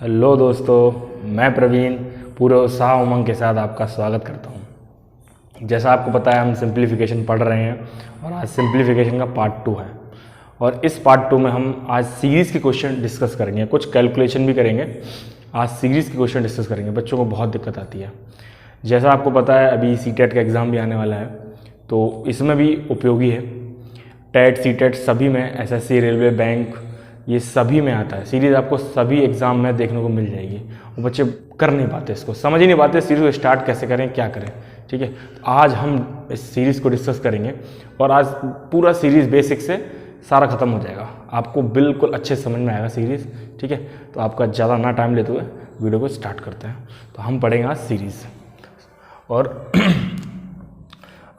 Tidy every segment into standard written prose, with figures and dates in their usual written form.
Hello दोस्तों, मैं प्रवीण पूरे उत्साह उमंग के साथ आपका स्वागत करता हूं। जैसा आपको पता है हम सिंप्लीफिकेशन पढ़ रहे हैं और आज सिंप्लीफिकेशन का पार्ट 2 है। और इस पार्ट 2 में हम आज सीरीज़ के क्वेश्चन डिस्कस करेंगे, कुछ कैलकुलेशन भी करेंगे। आज सीरीज़ के क्वेश्चन डिस्कस करेंगे। बच्चों को बहुत दिक्कत आती है। जैसा आपको पता है अभी सीटेट का एग्ज़ाम भी आने वाला है, तो इसमें भी उपयोगी है। टेट सीटेट सभी में, एसएससी, रेलवे, बैंक, ये सभी में आता है। सीरीज़ आपको सभी एग्ज़ाम में देखने को मिल जाएगी। वो बच्चे कर नहीं पाते, इसको समझ ही नहीं पाते सीरीज़ को स्टार्ट कैसे करें, क्या करें। ठीक है, तो आज हम इस सीरीज़ को डिस्कस करेंगे और आज पूरा सीरीज़ बेसिक से सारा ख़त्म हो जाएगा। आपको बिल्कुल अच्छे समझ में आएगा सीरीज़। ठीक है, तो आपका ज़्यादा ना टाइम लेते हुए वीडियो को स्टार्ट करते हैं। तो हम पढ़ेंगे आज सीरीज़। और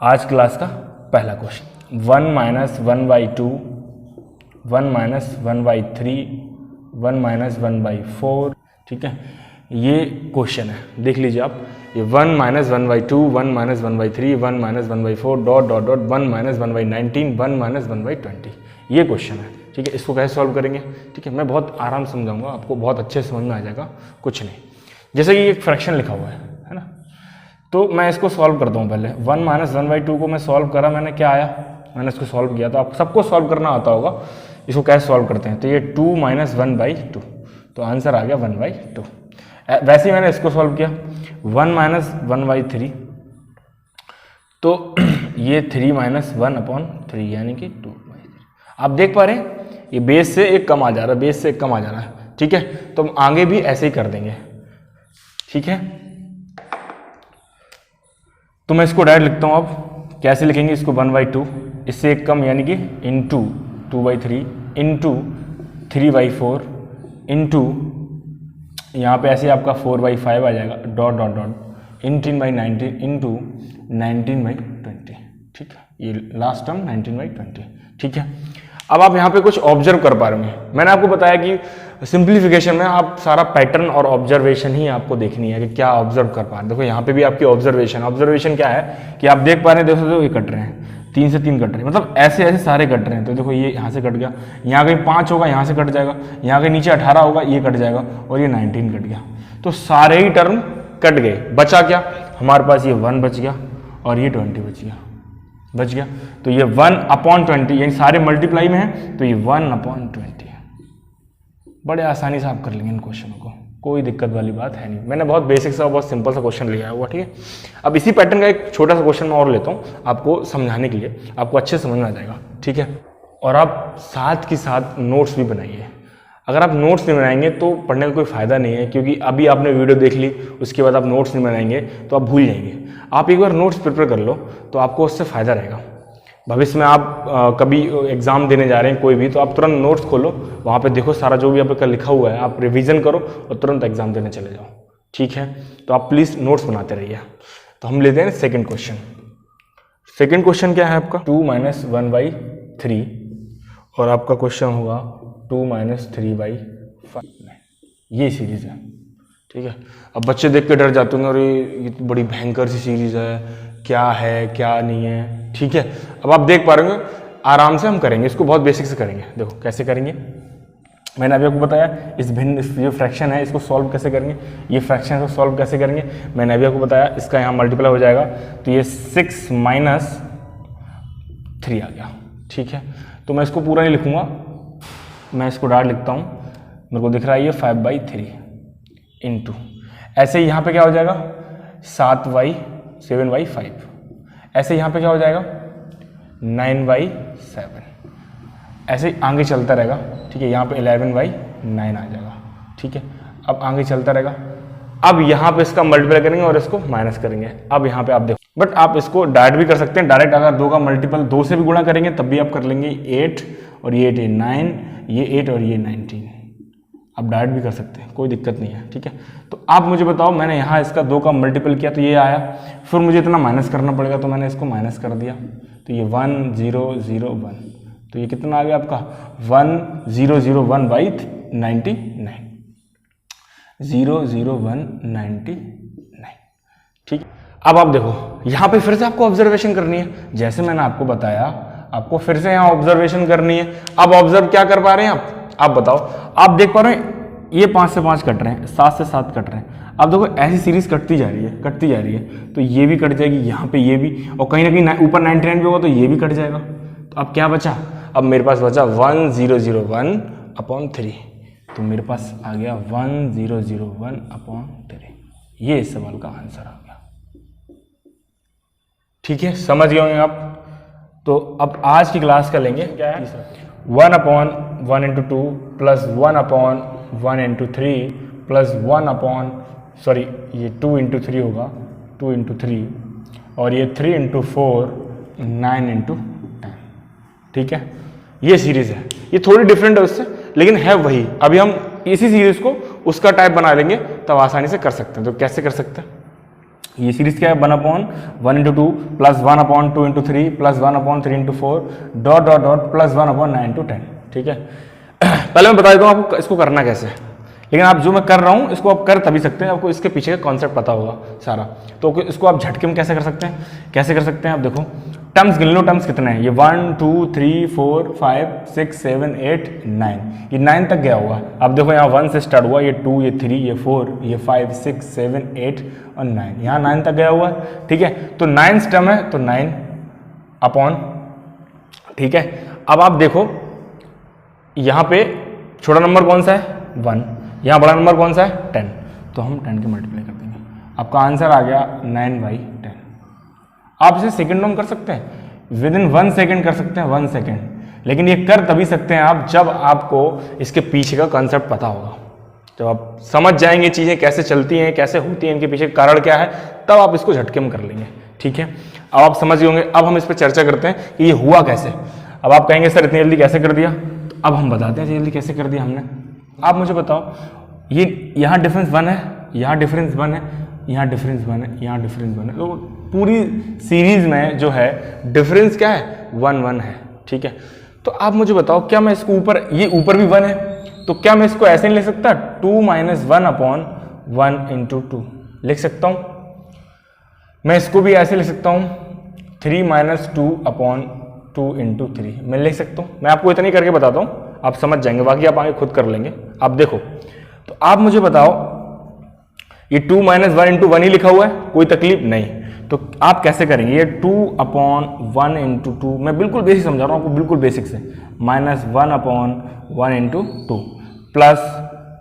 आज क्लास का पहला क्वेश्चन 1 - 1/2, 1 - 1/3, 1 - 1/4। ठीक है, ये क्वेश्चन है, देख लीजिए आप। ये 1 - 1/2, 1 - 1/3, 1 - 1/4 डॉट डॉट डॉट 1 - 1/19, 1 - 1/20, ये क्वेश्चन है। ठीक है, इसको कैसे सॉल्व करेंगे? ठीक है, मैं बहुत आराम समझाऊंगा, आपको बहुत अच्छे से समझ में आ जाएगा। कुछ नहीं, जैसे कि एक फ्रैक्शन लिखा हुआ है ना, तो मैं इसको सॉल्व करता हूँ। पहले 1 - 1/2 को मैं सॉल्व करा, मैंने क्या आया, मैंने इसको सॉल्व किया। तो आप सबको सॉल्व करना आता होगा। इसको कैसे सॉल्व करते हैं? तो ये 2 - 1/2, तो आंसर आ गया 1/2। वैसे ही मैंने इसको सॉल्व किया 1 - 1/3, तो ये 3 - 1/3 यानी कि 2/3। आप देख पा रहे हैं ये बेस से एक कम आ जा रहा है, बेस से एक कम आ जा रहा है। ठीक है, तो हम आगे भी ऐसे ही कर देंगे। ठीक है, तो मैं इसको डायरेक्ट लिखता हूँ। अब कैसे लिखेंगे इसको? 1/2, इससे एक कम यानी कि इंटू 2/3 इंटू 3/4 इंटू यहाँ पे ऐसे आपका 4/5 आ जाएगा डॉट डॉट डॉट 18/19 इंटू 19/20। ठीक है, ये लास्ट टर्म 19/20। ठीक है, अब आप यहाँ पे कुछ ऑब्जर्व कर पा रहे होंगे। मैंने आपको बताया कि सिंप्लीफिकेशन में आप सारा पैटर्न और ऑब्जर्वेशन ही आपको देखनी है कि क्या ऑब्जर्व कर पा रहे हैं। देखो यहाँ पे भी आपकी ऑब्जर्वेशन क्या है कि आप देख पा रहे हैं, देखो ये कट रहे हैं, 3 से 3 कट रहे हैं, मतलब ऐसे ऐसे सारे कट रहे हैं। तो देखो ये यहाँ से कट गया, यहाँ कहीं 5 होगा, यहाँ से कट जाएगा, यहाँ कहीं नीचे 18 होगा, ये कट जाएगा, और ये 19 कट गया। तो सारे ही टर्म कट गए। बचा क्या हमारे पास? ये 1 बच गया और ये 20 बच गया। तो ये 1/20 यानी सारे मल्टीप्लाई में है, तो ये 1/20 है। बड़े आसानी से आप कर लेंगे इन क्वेश्चनों को, कोई दिक्कत वाली बात है नहीं। मैंने बहुत बेसिक सा, बहुत सिंपल सा क्वेश्चन लिया हुआ। ठीक है, अब इसी पैटर्न का एक छोटा सा क्वेश्चन मैं और लेता हूँ आपको समझाने के लिए, आपको अच्छे समझ में आ जाएगा। ठीक है, और आप साथ के साथ नोट्स भी बनाइए। अगर आप नोट्स नहीं बनाएंगे तो पढ़ने का कोई फ़ायदा नहीं है, क्योंकि अभी आपने वीडियो देख ली, उसके बाद आप नोट्स नहीं बनाएंगे तो आप भूल जाएंगे। आप एक बार नोट्स प्रिपेयर कर लो तो आपको उससे फ़ायदा रहेगा। भविष्य में आप कभी एग्ज़ाम देने जा रहे हैं कोई भी, तो आप तुरंत नोट्स खोलो, वहाँ पे देखो सारा जो भी आपका लिखा हुआ है, आप रिवीजन करो और तुरंत एग्ज़ाम देने चले जाओ। ठीक है, तो आप प्लीज़ नोट्स बनाते रहिए। तो हम लेते हैं सेकंड क्वेश्चन। सेकंड क्वेश्चन क्या है आपका? 2 - 1/3 और आपका क्वेश्चन होगा 2 - 3/5। ये सीरीज़ है। ठीक है, अब बच्चे देख के डर जाते होंगे, और ये तो बड़ी भयंकर सी सीरीज़ है, क्या है क्या नहीं है। ठीक है, अब आप देख पा रहे होंगे, आराम से हम करेंगे इसको, बहुत बेसिक से करेंगे। देखो कैसे करेंगे, मैंने अभी आपको बताया इस भिन्न जो फ्रैक्शन है इसको सॉल्व कैसे करेंगे, ये फ्रैक्शन को सॉल्व कैसे करेंगे, मैंने अभी आपको बताया। इसका यहाँ मल्टीप्लाई हो जाएगा, तो ये 6 - 3 आ गया। ठीक है, तो मैं इसको पूरा नहीं लिखूंगा, मैं इसको डायरेक्ट लिखता हूँ। मेरे को दिख रहा है ये 5/3 इंटू, ऐसे ही यहाँ पे क्या हो जाएगा 7/5, ऐसे यहाँ पे क्या हो जाएगा 9/7, ऐसे ही आगे चलता रहेगा। ठीक है, यहाँ पे 11/9 आ जाएगा। ठीक है, अब आगे चलता रहेगा। अब यहाँ पे इसका मल्टीप्लाई करेंगे और इसको माइनस करेंगे। अब यहाँ पे आप देखो, बट आप इसको डायरेक्ट भी कर सकते हैं। डायरेक्ट अगर 2 का मल्टीपल 2 से भी गुणा करेंगे तब भी आप कर लेंगे। 8 और ये 8 है 9, ये 8 और ये 19, आप डायरेक्ट भी कर सकते हैं, कोई दिक्कत नहीं है। ठीक है, तो आप मुझे बताओ, मैंने यहाँ इसका 2 का मल्टीपल किया तो ये आया, फिर मुझे इतना माइनस करना पड़ेगा, तो मैंने इसको माइनस कर दिया। तो ये 1 0 0 1, तो ये कितना आ गया आपका 1001/99, 00199। ठीक, अब आप देखो यहाँ पे फिर से आपको ऑब्जर्वेशन करनी है। जैसे मैंने आपको बताया, आपको फिर से यहाँ ऑब्जर्वेशन करनी है। अब ऑब्जर्व क्या कर पा रहे हैं आप बताओ। आप देख पा रहे हैं ये 5 से 5 कट रहे हैं, 7 से 7 कट रहे हैं। अब देखो ऐसी सीरीज कटती जा रही है, कटती जा रही है, तो ये भी कट जाएगी, यहाँ पे ये भी, और कहीं ना कहीं ऊपर 99 भी होगा तो ये भी कट जाएगा। तो अब क्या बचा, अब मेरे पास बचा 1001/3, तो मेरे पास आ गया 1001/3। ये इस सवाल का आंसर आ गया। ठीक है, समझ गए होंगे आप। तो अब आज की क्लास का लेंगे क्या है, 1/1/2 प्लस 1/1/3 प्लस 1/, ये 2/3 होगा, 2/3, और ये 3/4 9/10। ठीक है, ये सीरीज है, ये थोड़ी डिफरेंट है उससे, लेकिन है वही। अभी हम इसी सीरीज को उसका टाइप बना लेंगे, तब आसानी से कर सकते हैं। तो कैसे कर सकते हैं, ये सीरीज क्या है, 1/1/2 plus 1/2/3 plus 1/3/4 dot dot dot plus 1/9/10। ठीक है, पहले मैं बता देता हूँ आपको इसको करना कैसे है, लेकिन आप जो मैं कर रहा हूँ इसको आप कर तभी सकते हैं, आपको इसके पीछे का कॉन्सेप्ट पता होगा सारा। तो इसको आप झटके में कैसे कर सकते हैं, कैसे कर सकते हैं, आप देखो टर्म्स गिन लो, टर्म्स कितने हैं, ये 1 2 3 4 5 6 7 8 9, ये 9 तक गया होगा। अब देखो यहाँ 1 से स्टार्ट हुआ, ये 2 ये 3 ये 4 ये 5 6 7 8 और 9, यहाँ 9 तक गया हुआ है। ठीक है, तो 9 टर्म है, तो 9/, ठीक है। अब आप देखो यहाँ पे छोटा नंबर कौन सा है, 1, यहाँ बड़ा नंबर कौन सा है, 10, तो हम 10 के मल्टीप्लाई कर देंगे, आपका आंसर आ गया 9/10। आप इसे सेकंडों में कर सकते हैं, विद इन 1 सेकेंड कर सकते हैं, 1 सेकेंड, लेकिन ये कर तभी सकते हैं आप जब आपको इसके पीछे का कॉन्सेप्ट पता होगा। जब आप समझ जाएंगे चीज़ें कैसे चलती हैं, कैसे होती हैं, इनके पीछे कारण क्या है, तब आप इसको झटके में कर लेंगे। ठीक है, अब आप समझ गए होंगे। अब हम इस पर चर्चा करते हैं कि ये हुआ कैसे। अब आप कहेंगे सर इतनी जल्दी कैसे कर दिया, तो अब हम बताते हैं जल्दी कैसे कर दिया हमने। आप मुझे बताओ, ये यहाँ डिफरेंस 1 है, यहाँ डिफरेंस 1 है, यहाँ डिफरेंस 1 है, यहाँ डिफरेंस 1 है, तो पूरी सीरीज में जो है डिफरेंस क्या है, 1 1 है। ठीक है, तो आप मुझे बताओ क्या मैं इसको ऊपर, ये ऊपर भी 1 है, तो क्या मैं इसको ऐसे नहीं लिख सकता, 2 - 1/1 × 2 लिख सकता हूं। मैं इसको भी ऐसे लिख सकता हूं, 3 - 2/2 × 3 मैं लिख सकता हूं। मैं आपको इतना ही करके बताता हूं, आप समझ जाएंगे, बाकी आप आगे खुद कर लेंगे। आप देखो, तो आप मुझे बताओ, ये 2 - 1 × 1 ही लिखा हुआ है, कोई तकलीफ नहीं, तो आप कैसे करेंगे, ये 2/1 × 2, मैं बिल्कुल बेसिक समझा रहा हूँ आपको, बिल्कुल बेसिक से, -1/1 × 2 प्लस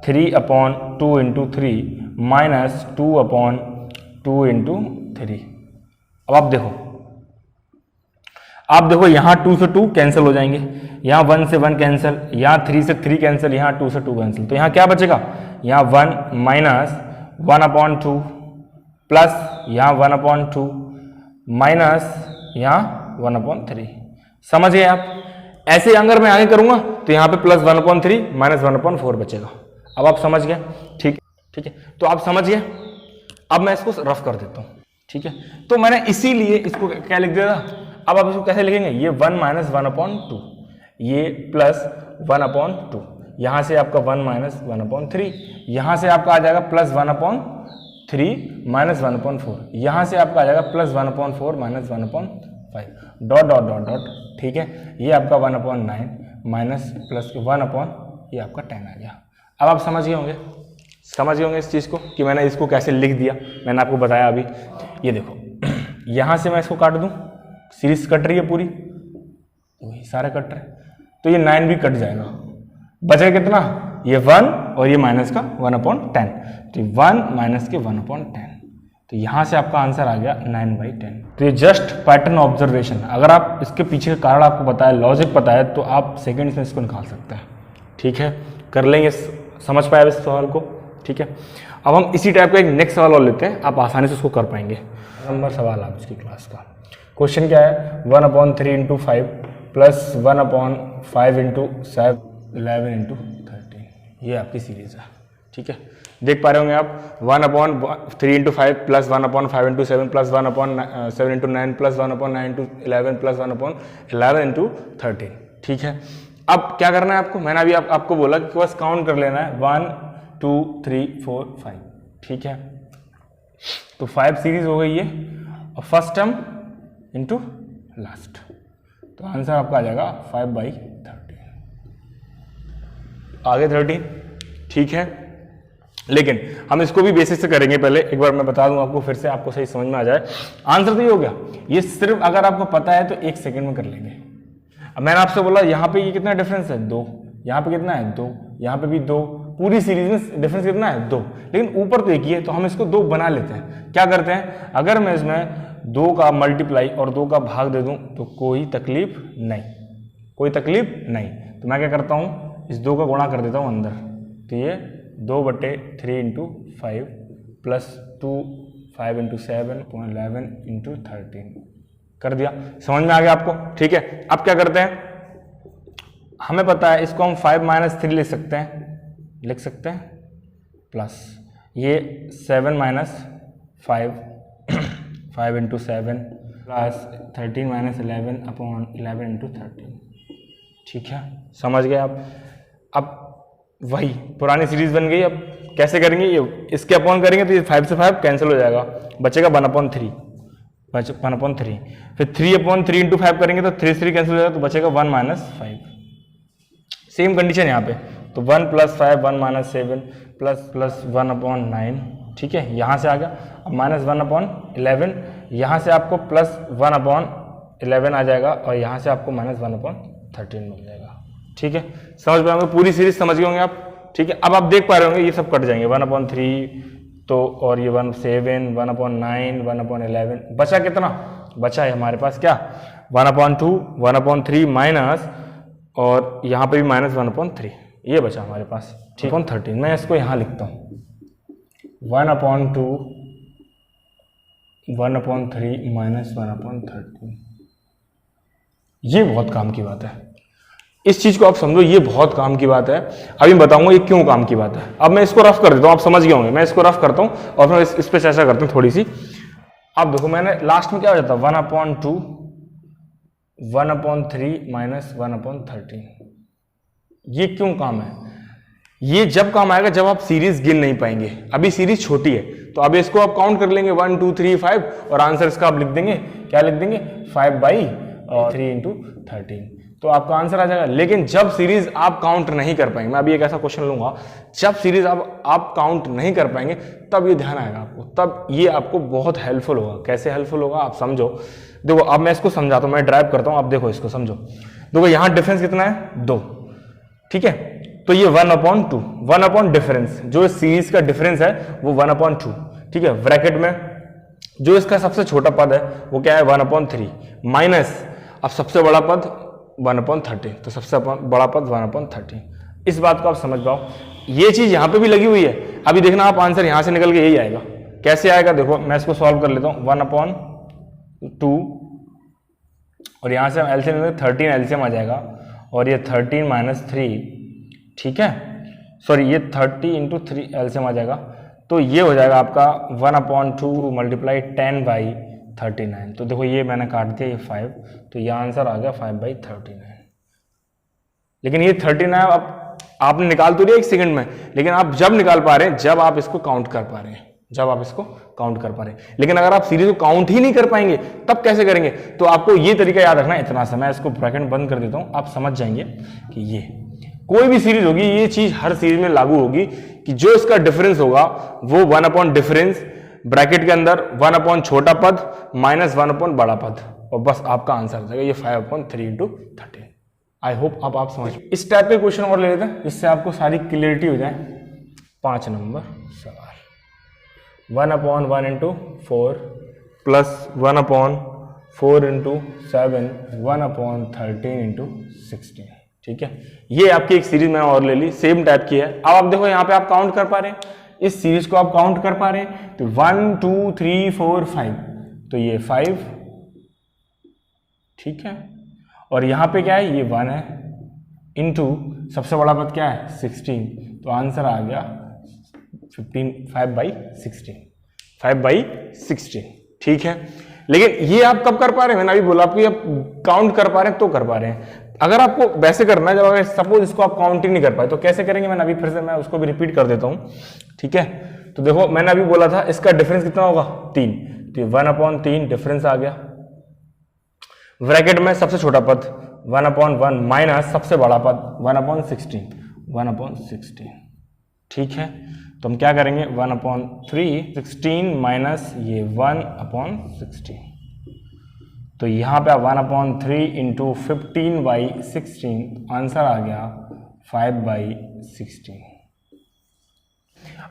3/2 × 3 माइनस 2/2 × 3। अब आप देखो यहाँ 2 से 2 कैंसिल हो जाएंगे, यहाँ 1 से 1 कैंसिल, यहाँ 3 से 3 कैंसिल, यहाँ 2 से 2 कैंसिल, तो यहाँ क्या बचेगा, यहाँ 1 माइनस 1/2 प्लस यहाँ 1/2 माइनस यहाँ 1/3। समझ गए आप। ऐसे अगर मैं आगे करूंगा तो यहाँ पे प्लस 1/3 माइनस 1/4 बचेगा। अब आप समझ गए, ठीक है, तो आप समझ गए। अब मैं इसको रफ कर देता हूँ, ठीक है, तो मैंने इसीलिए इसको क्या लिख दिया था। अब आप इसको कैसे लिखेंगे, ये 1 - 1/2, ये प्लस 1/2, यहाँ से आपका 1 - 1/3, यहाँ से आपका आ जाएगा प्लस 1/3 माइनस 1/4, यहाँ से आपका आ जाएगा plus 1/4 minus 1/5, dot dot dot dot, ठीक है, ये आपका 1/9 माइनस प्लस 1/, ये आपका 10 आ गया। अब आप समझ गए होंगे इस चीज़ को कि मैंने इसको कैसे लिख दिया। मैंने आपको बताया अभी, ये देखो यहाँ से मैं इसको काट दूँ, सीरीज कट रही है पूरी, वही सारे कट रहे हैं, तो ये 9 भी कट जाएगा, बचेगा कितना, ये 1 और ये माइनस का 1/10, तो 1 माइनस के 1/10, तो यहाँ से आपका आंसर आ गया 9/10। तो ये जस्ट पैटर्न ऑब्जर्वेशन, अगर आप इसके पीछे का कारण आपको पता है, लॉजिक पता है, तो आप सेकंड्स में इसको निकाल सकते हैं। ठीक है, कर लेंगे, समझ पाए इस सवाल को। ठीक है, अब हम इसी टाइप का एक नेक्स्ट सवाल और लेते हैं, आप आसानी से उसको कर पाएंगे। नंबर सवाल आज की क्लास का क्वेश्चन क्या है, 1/3 × 5 प्लस 1/5 × 7 11 × 13, ये आपकी सीरीज है। ठीक है, देख पा रहे होंगे आप, 1/3 × 5 प्लस 1/5 × 7 प्लस 1/7 × 9 प्लस 1/9 × 11 प्लस 1/11 × 13। ठीक है, अब क्या करना है आपको, मैंने अभी आपको बोला कि बस काउंट कर लेना है, 1 2 3 4 5। ठीक है, तो 5 सीरीज हो गई है, और फर्स्ट टर्म इंटू लास्ट, तो आंसर आपका आ जाएगा 5/13, आगे 13। ठीक है, लेकिन हम इसको भी बेसिक से करेंगे। पहले एक बार मैं बता दूं आपको, फिर से आपको सही समझ में आ जाए। आंसर तो ये हो गया, ये सिर्फ अगर आपको पता है तो 1 सेकंड में कर लेंगे। अब मैंने आपसे बोला यहाँ पे ये कितना डिफरेंस है 2, यहाँ पे कितना है 2, यहाँ पे भी 2, पूरी सीरीज में डिफरेंस कितना है 2, लेकिन ऊपर तो एक ही है, तो हम इसको 2 बना लेते हैं। क्या करते हैं, अगर मैं इसमें 2 का मल्टीप्लाई और 2 का भाग दे दूं तो कोई तकलीफ नहीं, कोई तकलीफ नहीं। तो मैं क्या करता हूं, इस 2 का गुणा कर देता हूं अंदर, तो ये 2/3 × 5 प्लस 2 5 × 7 11 × 13 कर दिया। समझ में आ गया आपको? ठीक है। अब क्या करते हैं, हमें पता है इसको हम 5 - 3 लिख सकते हैं, प्लस ये 7 - 5 5 × 7 प्लस 13 - 11/11 × 13। ठीक है, समझ गए आप? अब वही पुरानी सीरीज बन गई। अब कैसे करेंगे, ये इसके अपॉन करेंगे तो ये 5 से 5 कैंसिल हो जाएगा, बचेगा 1/3, 1/3। फिर 3/3 × 5 करेंगे तो 3 3 कैंसिल हो जाएगा, तो बचेगा 1 - 5। सेम कंडीशन यहाँ पे, तो 1 + 5 1 - 7 प्लस 1/9। ठीक है, यहाँ से आ गया। अब -1/11, यहाँ से आपको +1/11 आ जाएगा, और यहाँ से आपको -1/13 मिल जाएगा। ठीक है, समझ में आएंगे? पूरी सीरीज समझ गए होंगे आप। ठीक है, अब आप देख पा रहे होंगे ये सब कट जाएंगे, 1/3 तो, और ये 7 1/9 1/11, बचा कितना, बचा है हमारे पास क्या 1/2 1/3 माइनस, और यहाँ पे भी -1/3, ये बचा हमारे पास। ठीक है, 13। मैं इसको यहाँ लिखता हूँ 1/2 1/3 -1/13। ये बहुत काम की बात है, इस चीज को आप समझो, ये बहुत काम की बात है। अभी बताऊंगा ये क्यों काम की बात है। अब मैं इसको रफ कर देता हूँ, आप समझ गए होंगे। मैं इसको रफ करता हूँ और फिर इस पे चर्चा करते हैं थोड़ी सी। अब देखो, मैंने लास्ट में क्या हो जाता है 1/2 1/3 -1/13। ये क्यों काम है, ये जब काम आएगा जब आप सीरीज गिन नहीं पाएंगे। अभी सीरीज छोटी है, तो अभी इसको आप काउंट कर लेंगे 1 2 3 5, और आंसर इसका आप लिख देंगे, क्या लिख देंगे 5/3 × 13, तो आपका आंसर आ जाएगा। लेकिन जब सीरीज आप काउंट नहीं कर पाएंगे, मैं अभी एक ऐसा क्वेश्चन लूंगा, जब सीरीज आप काउंट नहीं कर पाएंगे तब ये ध्यान आएगा आपको, तब ये आपको बहुत हेल्पफुल होगा। कैसे हेल्पफुल होगा आप समझो। देखो, अब मैं इसको समझाता हूँ, मैं ड्राइव करता हूँ, आप देखो इसको समझो। देखो यहाँ डिफरेंस कितना है 2, ठीक है, तो ये 1/2 1 डिफरेंस, जो सीरीज का डिफरेंस है वो 1/2। ठीक है, ब्रैकेट में जो इसका सबसे छोटा पद है वो क्या है 1/3 माइनस, अब सबसे बड़ा पद 1/13, तो सबसे बड़ा पद 1/13। इस बात को आप समझ पाओ, ये चीज यहां पे भी लगी हुई है। अभी देखना आप, आंसर यहां से निकल के यही आएगा। कैसे आएगा देखो, मैं इसको सॉल्व कर लेता हूं 1/2, और यहां से हम एलसीएम 13 एलसीएम आ जाएगा, और ये 13 - 3, ठीक है, सॉरी ये 30 × 3 एलसीएम आ जाएगा, तो ये हो जाएगा आपका 1/2 मल्टीप्लाई 10/39। तो देखो ये मैंने काट दिया, ये 5, तो ये आंसर आ गया 5/39। लेकिन ये 39 अब आपने निकाल तो लिया 1 सेकंड में, लेकिन आप जब निकाल पा रहे हैं जब आप इसको काउंट कर पा रहे हैं, जब आप इसको काउंट कर पा रहे हैं। लेकिन अगर आप सीरीज को काउंट ही नहीं कर पाएंगे तब कैसे करेंगे, तो आपको ये तरीका याद रखना है। इतना सा मैं इसको ब्रैकेट बंद कर देता हूं, आप समझ जाएंगे कि ये कोई भी सीरीज होगी, ये चीज हर सीरीज में लागू होगी कि जो इसका डिफरेंस होगा वो 1 डिफरेंस ब्रैकेट के अंदर 1 छोटा पद माइनस 1 बड़ा पद, और बस आपका आंसर आ जाएगा ये 5/3 × 13। आई होप अब आप समझ। इस टाइप के क्वेश्चन और ले लेते हैं जिससे आपको सारी क्लियरिटी हो जाए। 5 नंबर सवाल, 1/1 × 4 प्लस 1/4 × 7 1/13 × 16। ठीक है, ये आपकी एक सीरीज मैंने और ले ली, सेम टाइप की है। अब आप देखो यहाँ पे आप काउंट कर पा रहे हैं, इस सीरीज को आप काउंट कर पा रहे हैं, तो 1 2 3 4 5, तो ये 5, ठीक है, और यहाँ पे क्या है ये 1 है, इनटू सबसे बड़ा पद क्या है 16, तो आंसर आ गया 5/16 5/16। ठीक है, लेकिन ये आप कब कर पा रहे हैं, मैंने अभी बोला आपको, आप काउंट कर पा रहे हैं तो कर पा रहे हैं। अगर आपको वैसे करना है, जब अगर सपोज इसको आप काउंट ही नहीं कर पाए तो कैसे करेंगे, मैंने अभी फिर से मैं उसको भी रिपीट कर देता हूं। ठीक है, तो देखो मैंने अभी बोला था इसका डिफरेंस कितना होगा 3, तो 1/3 डिफरेंस आ गया, ब्रैकेट में सबसे छोटा पद 1/1 माइनस सबसे बड़ा पद 1/16 1/16। ठीक है, तो हम क्या करेंगे 1/3 16 माइनस ये 1/16, तो यहाँ पे 1/3 इंटू 15/16 आंसर आ गया 5/16।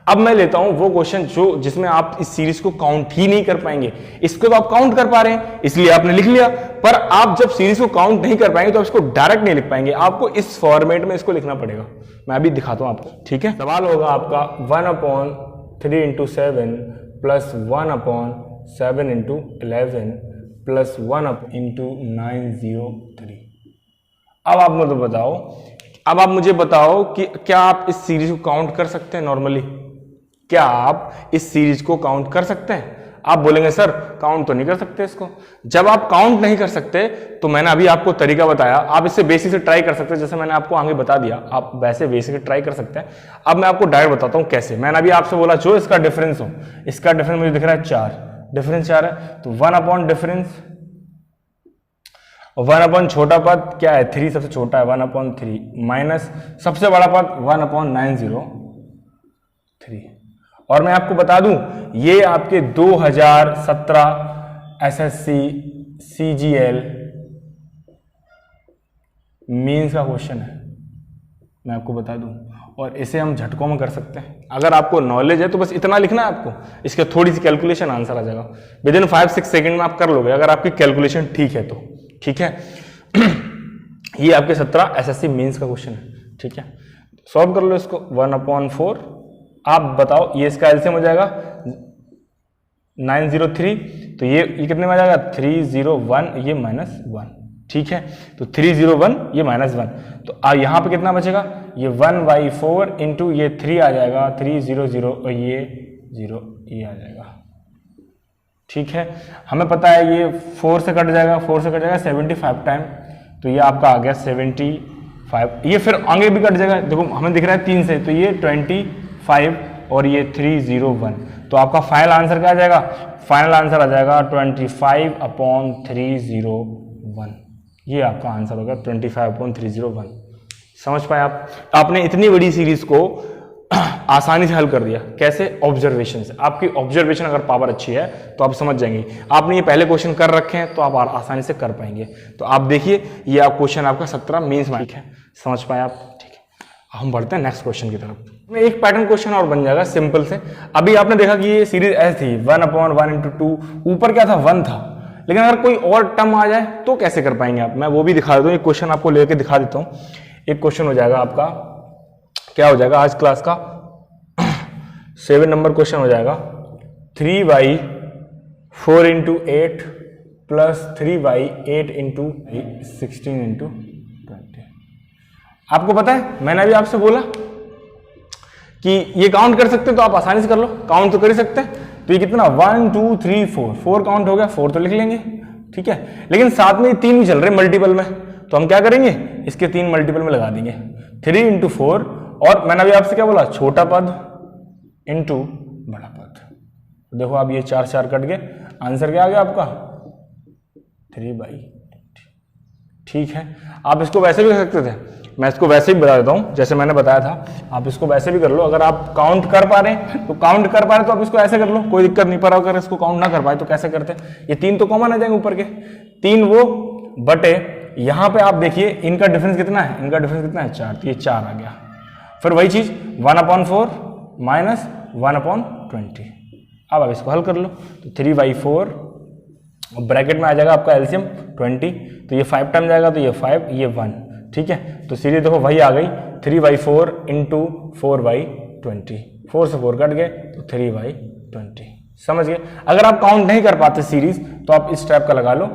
अब मैं लेता हूं वो क्वेश्चन जिसमें आप इस सीरीज को काउंट ही नहीं कर पाएंगे। इसको तो आप काउंट कर पा रहे हैं इसलिए आपने लिख लिया, पर आप जब सीरीज को काउंट नहीं कर पाएंगे तो आप इसको डायरेक्ट नहीं लिख पाएंगे, आपको इस फॉर्मेट में इसको लिखना पड़ेगा। मैं अभी दिखाता हूं आपको, ठीक है। सवाल होगा आपका 1/3 into 7 plus 1/7 into 11 plus 1 into 903। अब आप मुझे बताओ कि क्या आप इस सीरीज को काउंट कर सकते हैं नॉर्मली? क्या आप इस सीरीज को काउंट कर सकते हैं? आप बोलेंगे सर काउंट तो नहीं कर सकते इसको। जब आप काउंट नहीं कर सकते तो मैंने अभी आपको तरीका बताया, आप इससे बेसिक से ट्राई कर सकते हैं, जैसे मैंने आपको आगे बता दिया, आप वैसे बेसिक से ट्राई कर सकते हैं। अब मैं आपको डायरेक्ट बताता हूं कैसे। मैंने अभी आपसे बोला जो इसका डिफरेंस हो, इसका डिफरेंस मुझे दिख रहा है 4, डिफरेंस 4 है, तो 1 डिफरेंस 1 छोटा पद क्या है 3, सबसे छोटा है 1/3 माइनस सबसे बड़ा पद 1/903। और मैं आपको बता दूं ये आपके 2017 एसएससी सीजीएल मींस का क्वेश्चन है, मैं आपको बता दूं, और इसे हम झटकों में कर सकते हैं। अगर आपको नॉलेज है तो बस इतना लिखना है आपको, इसके थोड़ी सी कैलकुलेशन आंसर आ जाएगा विद इन 5-6 सेकंड में आप कर लोगे, अगर आपकी कैलकुलेशन ठीक है तो, ठीक है। ये आपके 17 एसएससी मेंस का क्वेश्चन है, ठीक है। सॉल्व कर लो इसको 1/4, आप बताओ ये इसका एलसीएम हो जाएगा 903, तो ये कितने में आ जाएगा 301, ये -1, ठीक है। तो 301 ये -1, तो यहां पे कितना बचेगा, ये 1/4 इंटू ये 3 आ जाएगा 300 और ये 0 ये आ जाएगा, ठीक है। हमें पता है ये 4 से कट जाएगा, 4 से कट जाएगा 75 टाइम, तो ये आपका आ गया 75, ये फिर आगे भी कट जाएगा, देखो हमें दिख रहा है 3 से, तो ये 25 और ये 301, तो आपका फाइनल आंसर क्या आ जाएगा, फाइनल आंसर आ जाएगा 25/301, ये आपका आंसर होगा 25/301। समझ पाए आप? आपने इतनी बड़ी सीरीज को आसानी से हल कर दिया, कैसे? ऑब्जर्वेशन से। आपकी ऑब्जर्वेशन अगर पावर अच्छी है तो आप समझ जाएंगे। आपने ये पहले क्वेश्चन कर रखे हैं तो आप आसानी से कर पाएंगे। तो आप देखिए ये आप क्वेश्चन आपका 17 मेंस में है, समझ पाए आप? ठीक है, हम बढ़ते हैं नेक्स्ट क्वेश्चन की तरफ। एक पैटर्न क्वेश्चन और बन जाएगा सिंपल से। अभी आपने देखा कि ये सीरीज ऐसी थी 1/1 × 2, ऊपर क्या था 1 था, लेकिन अगर कोई और टर्म आ जाए तो कैसे कर पाएंगे आप? मैं वो भी दिखा देता हूँ, एक क्वेश्चन आपको लेके दिखा देता हूँ। एक क्वेश्चन हो जाएगा आपका, क्या हो जाएगा आज क्लास का 7 नंबर क्वेश्चन हो जाएगा 3/4 × 8 प्लस 3/8 × 16 × 20। आपको पता है मैंने अभी आपसे बोला कि ये काउंट कर सकते हैं, तो आप आसानी से कर लो, काउंट तो कर ही सकते हैं। तो ये कितना 1 2 3 4 काउंट हो गया, 4 तो लिख लेंगे, ठीक है। लेकिन साथ में 3 भी चल रहे मल्टीपल में, तो हम क्या करेंगे इसके 3 मल्टीपल में लगा देंगे 3 × 4, और मैंने अभी आपसे क्या बोला छोटा पद इंटू बड़ा पद। देखो अब ये 4 कट गए, आंसर क्या आ गया आपका 3/8, ठीक है। आप इसको वैसे भी कर सकते थे, मैं इसको वैसे भी बता देता हूं जैसे मैंने बताया था, आप इसको वैसे भी कर लो। अगर आप काउंट कर पा रहे हैं तो काउंट कर पा रहे तो आप इसको ऐसे कर लो, कोई दिक्कत नहीं। पर अगर इसको काउंट ना कर पाए तो कैसे करते? ये 3 तो कॉमन आ जाएंगे ऊपर के 3, वो बटे यहां पे आप देखिए इनका डिफरेंस कितना है, इनका डिफरेंस कितना है 4, तो ये 4 आ गया। फिर वही चीज 1/4 माइनस 1/20। अब इसको हल कर लो, तो 3/4 ब्रैकेट में आ जाएगा आपका एलसीएम 20, तो ये 5 टाइम जाएगा, तो ये 5 ये 1, ठीक है। तो सीरीज देखो वही आ गई 3/4 × 4/20, 4 से 4 कट गए तो 3/20, समझ गए। अगर आप काउंट नहीं कर पाते सीरीज तो आप इस टाइप का लगा लो,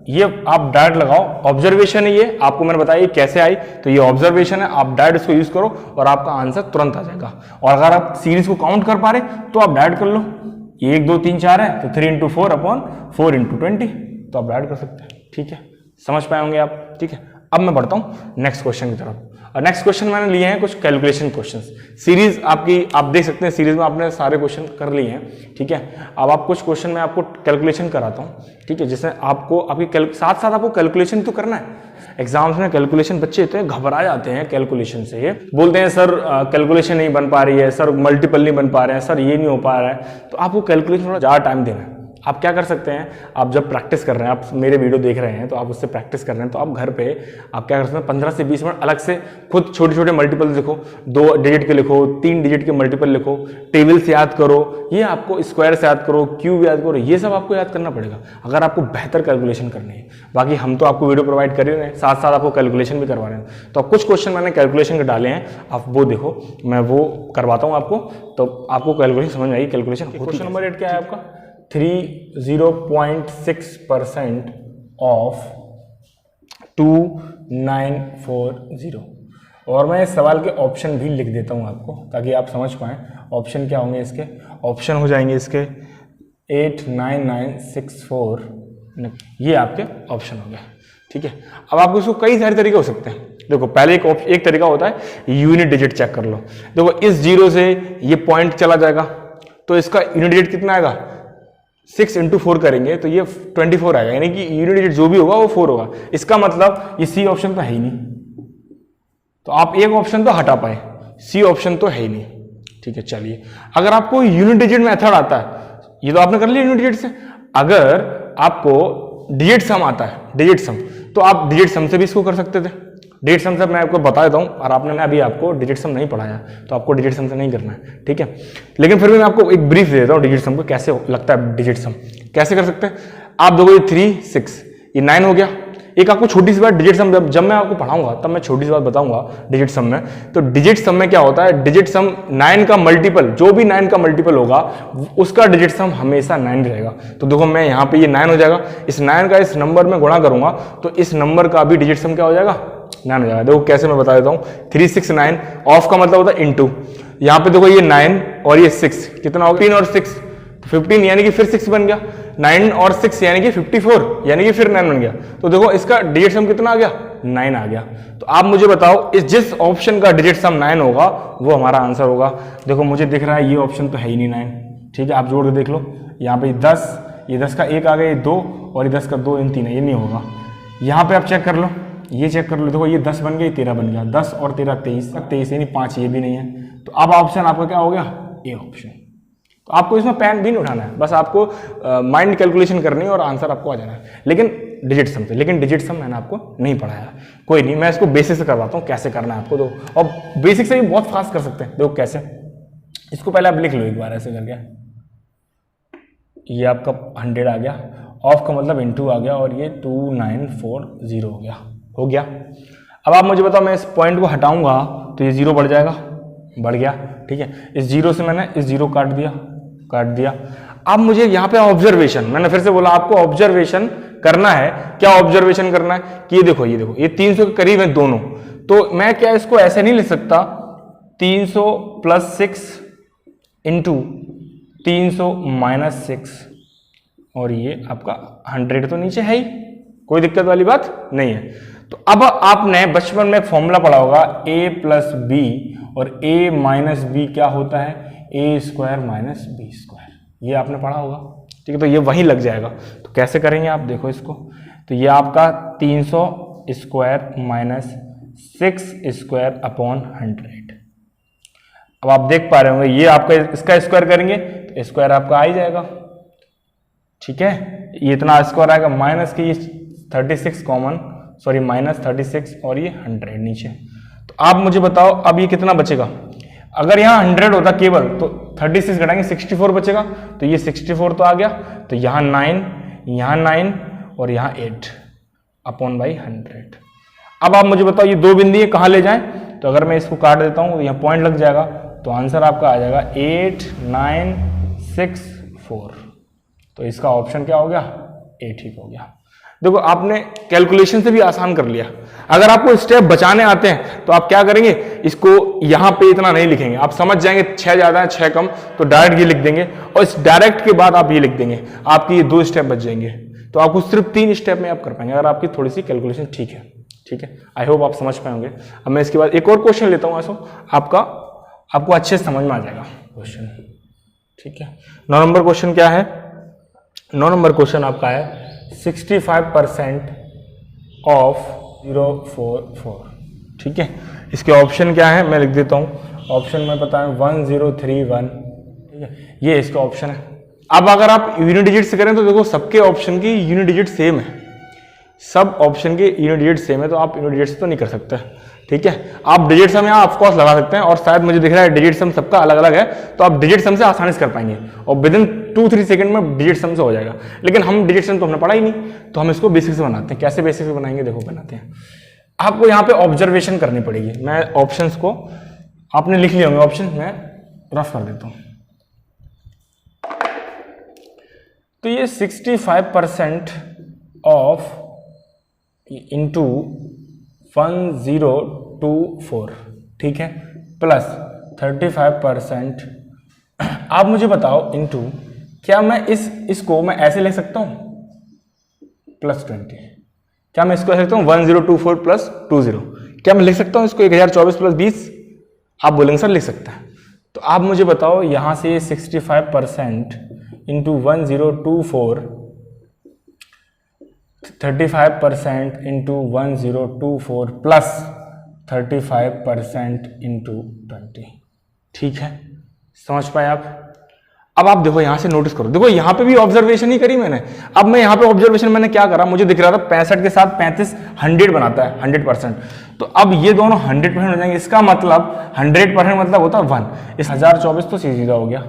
ये आप डायरेक्ट लगाओ। ऑब्जर्वेशन है ये, आपको मैंने बताया कैसे आई, तो ये ऑब्जर्वेशन है, आप डायरेक्ट इसको यूज करो और आपका आंसर तुरंत आ जाएगा। और अगर आप सीरीज को काउंट कर पा रहे तो आप डायरेक्ट कर लो, 1 2 3 4 है तो 3 × 4/4 × 20, तो आप डायरेक्ट कर सकते हैं, ठीक है। समझ पाए होंगे आप, ठीक है। अब मैं बढ़ता हूं नेक्स्ट क्वेश्चन की तरफ। और नेक्स्ट क्वेश्चन मैंने लिए हैं कुछ कैलकुलेशन क्वेश्चंस। सीरीज आपकी आप देख सकते हैं, सीरीज में आपने सारे क्वेश्चन कर लिए हैं, ठीक है। अब आप कुछ क्वेश्चन में आपको कैलकुलेशन कराता हूँ, ठीक है, जिसमें आपको आपकी साथ साथ आपको कैलकुलेशन तो करना है। एग्जाम्स में कैलकुलेशन बच्चे इतने घबरा जाते हैं कैलकुलेशन से, ये बोलते हैं सर कैलकुलेशन नहीं बन पा रही है, सर मल्टीपल नहीं बन पा रहे हैं, सर ये नहीं हो पा रहा है। तो आपको कैलकुलेशन थोड़ा ज़्यादा टाइम देना है। आप क्या कर सकते हैं, आप जब प्रैक्टिस कर रहे हैं, आप मेरे वीडियो देख रहे हैं तो आप उससे प्रैक्टिस कर रहे हैं, तो आप घर पे आप क्या कर सकते हैं 15 से 20 मिनट अलग से खुद छोटे छोटे मल्टीपल लिखो, 2 डिजिट के लिखो, 3 डिजिट के मल्टीपल लिखो, टेबल से याद करो, ये आपको स्क्वायर से याद करो, क्यूब याद करो, ये सब आपको याद करना पड़ेगा अगर आपको बेहतर कैलकुलेशन करनी है। बाकी हम तो आपको वीडियो प्रोवाइड कर ही रहे हैं, साथ साथ आपको कैलकुलेशन भी करवा रहे हैं। तो कुछ क्वेश्चन मैंने कैलकुलेशन के डाले हैं, आप वो देखो, मैं वो करवाता हूँ आपको, तो आपको कैलकुलेशन समझ में आएगी कैलकुलेशन। क्वेश्चन नंबर 8 क्या है आपका, 0.6% ऑफ 2940। और मैं इस सवाल के ऑप्शन भी लिख देता हूं आपको ताकि आप समझ पाएं ऑप्शन क्या होंगे। इसके ऑप्शन हो जाएंगे इसके 89964, ये आपके ऑप्शन हो गए, ठीक है। अब आपको इसको कई सारे तरीके हो सकते हैं। देखो पहले एक तरीका होता है यूनिट डिजिट चेक कर लो। देखो इस 0 से ये पॉइंट चला जाएगा तो इसका यूनिट डिजिट कितना आएगा, 6 × 4 करेंगे तो ये 24 आएगा, यानी कि यूनिट डिजिट जो भी होगा वो 4 होगा। इसका मतलब ये सी ऑप्शन तो है ही नहीं, तो आप एक ऑप्शन तो हटा पाए, सी ऑप्शन तो है ही नहीं, ठीक है। चलिए अगर आपको यूनिट डिजिट मेथड आता है, ये तो आपने कर लिया यूनिट डिजिट से, अगर आपको डिजिट सम आता है, डिजिट सम, तो आप डिजिट सम से भी इसको कर सकते थे। डिजिट सम से मैं आपको बता देता हूं, और आपने अभी आपको डिजिट सम नहीं पढ़ाया तो आपको डिजिट सम से नहीं करना है, ठीक है। लेकिन फिर भी मैं आपको एक ब्रीफ दे देता हूं डिजिट सम को कैसे लगता है। डिजिट सम कैसे कर सकते हैं, आप देखो ये 3 6 ये 9 हो गया। एक आपको छोटी सी बात डिजिट सम जब मैं आपको पढ़ाऊंगा तब मैं छोटी सी बात बताऊंगा डिजिट सम में। तो डिजिट सम में क्या होता है, डिजिट सम 9 का मल्टीपल, जो भी 9 का मल्टीपल होगा उसका डिजिट सम हमेशा 9 रहेगा। तो देखो मैं यहाँ पे ये 9 हो जाएगा, इस 9 का इस नंबर में गुणा करूंगा तो इस नंबर का भी डिजिट सम क्या हो जाएगा, 9 हो जाएगा। देखो कैसे मैं बता देता हूँ, 369 ऑफ का मतलब होता है इनटू, यहाँ पे देखो ये 9 और ये 6 कितना होगा, 3 और 6 15, यानी कि फिर 6 बन गया, 9 और 6 यानी कि 54, यानी कि फिर 9 बन गया। तो देखो इसका डिजिट सम कितना आ गया, 9 आ गया। तो आप मुझे बताओ इस जिस ऑप्शन का डिजिट सम 9 होगा वो हमारा आंसर होगा। देखो मुझे दिख रहा है ये ऑप्शन तो है ही नहीं 9, ठीक है। आप जोड़ के देख लो, यहाँ पे 10, ये 10 का 1 आ गया, ये 2 और ये 10 का 2, इन 3 है, ये नहीं होगा। यहाँ पे आप चेक कर लो, ये चेक कर लो, देखो ये 10 बन गया, ये 13 बन गया, 10 और 13 23 यानी 5, ये भी नहीं है। तो अब ऑप्शन आपका क्या हो गया, ए ऑप्शन। तो आपको इसमें पेन भी नहीं उठाना है, बस आपको माइंड कैलकुलेशन करनी है और आंसर आपको आ जाना है, लेकिन डिजिट सम से। लेकिन डिजिट सम मैंने आपको नहीं पढ़ाया, कोई नहीं, मैं इसको बेसिक से करवाता हूँ कैसे करना है आपको। दो और बेसिक से भी बहुत फास्ट कर सकते हैं। देखो कैसे, इसको पहले आप लिख लो एक बार ऐसे करके, ये आपका 100 आ गया, ऑफ का मतलब इनटू आ गया, और ये 2940 हो गया, हो गया। अब आप मुझे बताओ, मैं इस पॉइंट को हटाऊंगा तो ये 0 बढ़ जाएगा, बढ़ गया, ठीक है। इस 0 से मैंने इस 0 काट दिया। अब मुझे यहाँ पे ऑब्जर्वेशन, मैंने फिर से बोला आपको ऑब्जर्वेशन करना है। क्या ऑब्जर्वेशन करना है कि ये देखो ये 300 के करीब है दोनों, तो मैं क्या इसको ऐसे नहीं लिख सकता, 300 + 6 × 300 - 6, और ये आपका 100 तो नीचे है ही, कोई दिक्कत वाली बात नहीं है। तो अब आपने बचपन में फॉर्मूला पढ़ा होगा a + b, और a - b क्या होता है, a² - b², ये आपने पढ़ा होगा, ठीक है। तो ये वहीं लग जाएगा। तो कैसे करेंगे आप देखो इसको, तो ये आपका 300² - 6² / 100। अब आप देख पा रहे होंगे ये आपका इसका स्क्वायर करेंगे तो स्क्वायर आपका आ ही जाएगा, ठीक है। ये इतना स्क्वायर आएगा, माइनस के ये 36 कॉमन, सॉरी -36 और ये 100 नीचे। तो आप मुझे बताओ अब ये कितना बचेगा, अगर यहाँ 100 होता केवल तो 36 घटाएंगे 64 बचेगा, तो ये 64 तो आ गया, तो यहाँ 9 और यहाँ 8 / 100। अब आप मुझे बताओ ये दो बिंदु कहाँ ले जाएं, तो अगर मैं इसको काट देता हूँ तो यहाँ पॉइंट लग जाएगा, तो आंसर आपका आ जाएगा 8964। तो इसका ऑप्शन क्या हो गया, ए ठीक हो गया। देखो आपने कैलकुलेशन से भी आसान कर लिया। अगर आपको स्टेप बचाने आते हैं तो आप क्या करेंगे, इसको यहां पे इतना नहीं लिखेंगे, आप समझ जाएंगे 6 ज्यादा है 6 कम, तो डायरेक्ट ये लिख देंगे, और इस डायरेक्ट के बाद आप ये लिख देंगे, आपकी ये 2 स्टेप बच जाएंगे। तो आपको सिर्फ 3 स्टेप में आप कर पाएंगे अगर आपकी थोड़ी सी कैलकुलेशन ठीक है। ठीक है, आई होप आप समझ पाएंगे। अब मैं इसके बाद एक और क्वेश्चन लेता हूँ, ऐसा आपको अच्छे से समझ में आ जाएगा क्वेश्चन। ठीक है, 9 नंबर क्वेश्चन क्या है? 9 नंबर क्वेश्चन आपका है 65% ऑफ 044। ठीक है, इसके ऑप्शन क्या है मैं लिख देता हूँ। ऑप्शन में पता है 1031। ठीक है, ये इसका ऑप्शन है। अब अगर आप यूनिट डिजिट से करें तो देखो सबके ऑप्शन की यूनिट डिजिट सेम है, सब ऑप्शन के यूनिट डिजिट सेम है, तो आप यूनिट डिजिट से तो नहीं कर सकते। ठीक है, आप डिजिट सम यहाँ ऑफकोर्स लगा सकते हैं, और शायद मुझे दिख रहा है डिजिट सम सबका अलग अलग है, तो आप डिजिट सम से आसानी से कर पाएंगे और विद इन 2-3 सेकंड में डिजिट सम से हो जाएगा। लेकिन हम डिजिट सम तो हमने पढ़ा ही नहीं, तो हम इसको बेसिक से बनाते हैं। कैसे बेसिक से बनाएंगे? देखो बनाते हैं। आपको यहाँ पे ऑब्जर्वेशन करनी पड़ेगी। मैं ऑप्शंस को आपने लिख लिए होंगे, ऑप्शन मैं रफ कर देता हूँ। तो ये 65% ऑफ इंटू 1024, ठीक है, प्लस 35%। आप मुझे बताओ इंटू, क्या मैं इसको मैं ऐसे लिख सकता हूं प्लस 20? क्या मैं इसको लिख सकता हूं 1024 प्लस 20? क्या मैं लिख सकता हूं इसको 1024 प्लस 20? आप बोलेंगे सर लिख सकता है। तो आप मुझे बताओ यहां से 65% इंटू 1024, 35% इंटू 1024 प्लस 35% इंटू 20। ठीक है, समझ पाए आप? अब आप देखो यहां से नोटिस करो, देखो यहां पे भी ऑब्जर्वेशन ही करी मैंने। अब मैं यहां पे ऑब्जर्वेशन मैंने क्या करा, मुझे दिख रहा था 65 के साथ 35 100 बनाता है 100%। तो अब ये दोनों 100% हो जाएंगे। इसका मतलब 100% मतलब होता है 1। इस 1024 तो सीधा हो गया,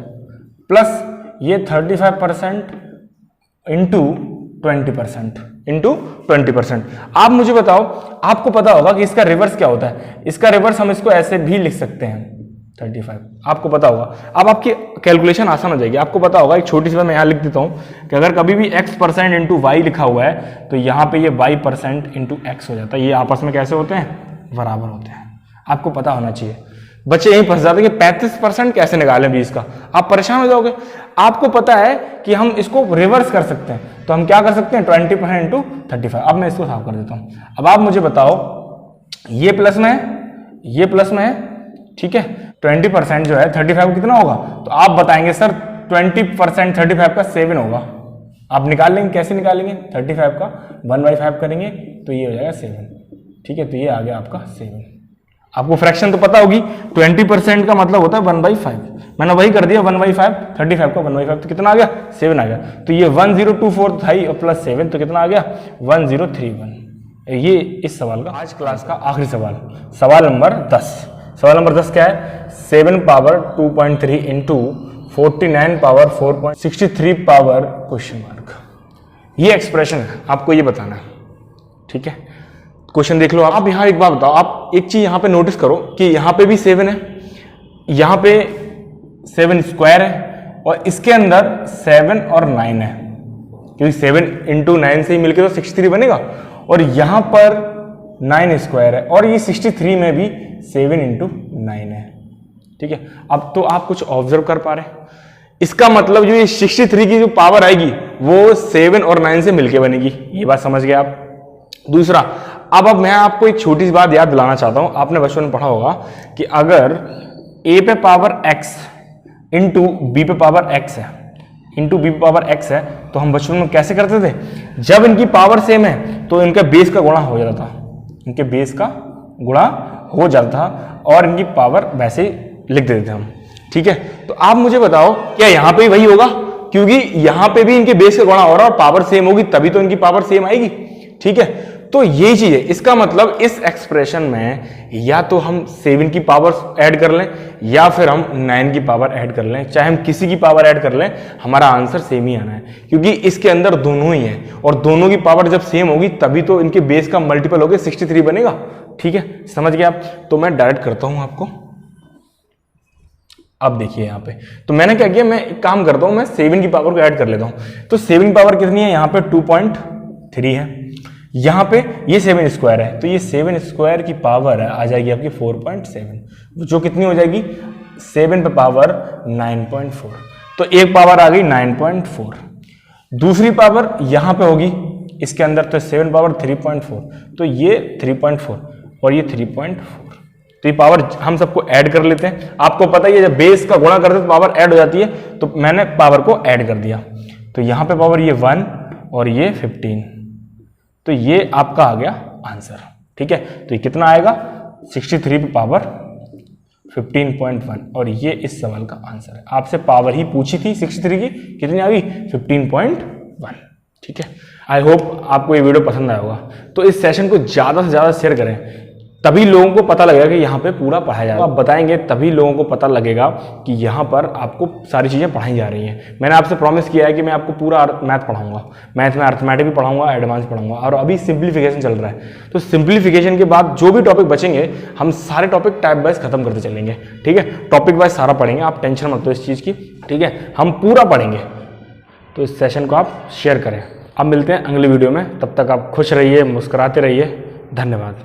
प्लस ये 35% इंटू 20%। आप मुझे बताओ, आपको पता होगा कि इसका रिवर्स क्या होता है? इसका रिवर्स हम इसको ऐसे भी लिख सकते हैं 35, आपको पता होगा। अब आपकी कैलकुलेशन आसान हो जाएगी। आपको पता होगा, एक छोटी सी बात मैं यहाँ लिख देता हूँ कि अगर कभी भी x% इंटू वाई लिखा हुआ है तो यहाँ पे ये y% इंटू एक्स हो जाता है। ये आपस में कैसे होते हैं? बराबर होते हैं। आपको पता होना चाहिए। बच्चे यहीं फंस जाते हैं कि 35% कैसे निकालें 20 का, आप परेशान हो जाओगे। आपको पता है कि हम इसको रिवर्स कर सकते हैं, तो हम क्या कर सकते हैं 20% इंटू 35। अब मैं इसको साफ कर देता हूं। अब आप मुझे बताओ, ये प्लस में है, ये प्लस में है, ठीक है, 20% जो है 35 को कितना होगा? तो आप बताएंगे सर 20% 35 का 7 होगा। आप निकाल लेंगे, कैसे निकालेंगे? 35 का 1/5 करेंगे तो ये हो जाएगा 7। ठीक है, तो ये आ गया आपका 7। आपको फ्रैक्शन तो पता होगी, 20% का मतलब होता है 1/5। मैंने वही कर दिया 1/5, 35 का 1/5 तो कितना आ गया? 7 आ गया। तो ये 1024 था ही और प्लस 7 तो कितना आ गया? 1031। ये इस सवाल का आज क्लास का आखिरी सवाल, सवाल नंबर 10। सवाल नंबर 10 क्या है? 7 power 2.3 into 49 power 4.63 power question mark. ये एक्सप्रेशन है, आपको ये बताना है। ठीक है, क्वेश्चन देख लो। आप यहाँ एक बात बताओ, आप एक चीज यहाँ पे नोटिस करो कि यहाँ पे भी 7 है, यहाँ पे 7 स्क्वायर है, और इसके अंदर 7 और 9 है, क्योंकि 7 इंटू 9 से ही मिलकर तो 63 बनेगा, और यहाँ पर 9 स्क्वायर है, और ये 63 में भी 7 इंटू 9 है। ठीक है, अब तो आप कुछ ऑब्जर्व कर पा रहे हैं। इसका मतलब जो ये 63 की जो पावर आएगी वो 7 और 9 से मिलके बनेगी। ये बात समझ गए आप? दूसरा, अब मैं आपको एक छोटी सी बात याद दिलाना चाहता हूं। आपने बचपन में पढ़ा होगा कि अगर a पे पावर x इंटू बी पे पावर x है, इंटू बी पे पावर x है, तो हम बचपन में कैसे करते थे? जब इनकी पावर सेम है तो इनका बेस का गुणा हो जाता था, इनके बेस का गुणा हो जाता था, और इनकी पावर वैसे ही लिख देते थे हम। ठीक है, तो आप मुझे बताओ क्या यहाँ पे भी वही होगा? क्योंकि यहाँ पे भी इनके बेस का गुणा हो रहा है और पावर सेम होगी, तभी तो इनकी पावर सेम आएगी। ठीक है, तो यही चीज है। इसका मतलब इस एक्सप्रेशन में या तो हम 7 की पावर ऐड कर लें या फिर हम 9 की पावर ऐड कर लें, चाहे हम किसी की पावर ऐड कर लें, हमारा आंसर सेम ही आना है, क्योंकि इसके अंदर दोनों ही है, और दोनों की पावर जब सेम होगी तभी तो इनके बेस का मल्टीपल होकर 63 बनेगा। ठीक है, समझ गए आप? तो मैं डायरेक्ट करता हूं आपको। अब देखिए यहाँ पे, तो मैंने क्या किया, मैं एक काम करता हूं, मैं 7 की पावर को ऐड कर लेता हूं। तो 7 की पावर कितनी है? यहाँ पे 2.3 है, यहाँ पे ये 7 स्क्वायर है, तो ये 7 स्क्वायर की पावर आ जाएगी आपकी 4.7, जो कितनी हो जाएगी? 7 पे पावर 9.4, तो एक पावर आ गई 9.4। दूसरी पावर यहाँ पे होगी इसके अंदर तो 7 पावर 3.4, तो ये 3.4 और ये 3.4, तो ये पावर हम सबको ऐड कर लेते हैं। आपको पता ही है जब बेस का गुणा करते हैं तो पावर ऐड हो जाती है, तो मैंने पावर को ऐड कर दिया। तो यहाँ पे पावर ये 1 और ये 15, तो ये आपका आ गया आंसर। ठीक है, तो ये कितना आएगा 63 पे पावर 15.1, और ये इस सवाल का आंसर है। आपसे पावर ही पूछी थी 63 की, कितनी आ गई 15.1। ठीक है, आई होप आपको ये वीडियो पसंद आया होगा। तो इस सेशन को ज़्यादा से ज़्यादा शेयर करें, तभी लोगों को पता लगेगा कि यहाँ पे पूरा पढ़ाया जा रहा है। आप बताएंगे तभी लोगों को पता लगेगा कि यहाँ पर आपको सारी चीज़ें पढ़ाई जा रही हैं। मैंने आपसे प्रॉमिस किया है कि मैं आपको पूरा मैथ पढ़ाऊंगा, मैथ में अर्थमेटिक भी पढ़ाऊंगा, एडवांस पढ़ाऊंगा, और अभी सिंप्लीफिकेशन चल रहा है। तो सिंप्लीफिकेशन के बाद जो भी टॉपिक बचेंगे हम सारे टॉपिक टाइप वाइज खत्म करते चलेंगे। ठीक है, टॉपिक वाइज सारा पढ़ेंगे, आप टेंशन मत लो इस चीज़ की। ठीक है, हम पूरा पढ़ेंगे। तो इस सेशन को आप शेयर करें। अब मिलते हैं अगले वीडियो में, तब तक आप खुश रहिए, मुस्कुराते रहिए। धन्यवाद।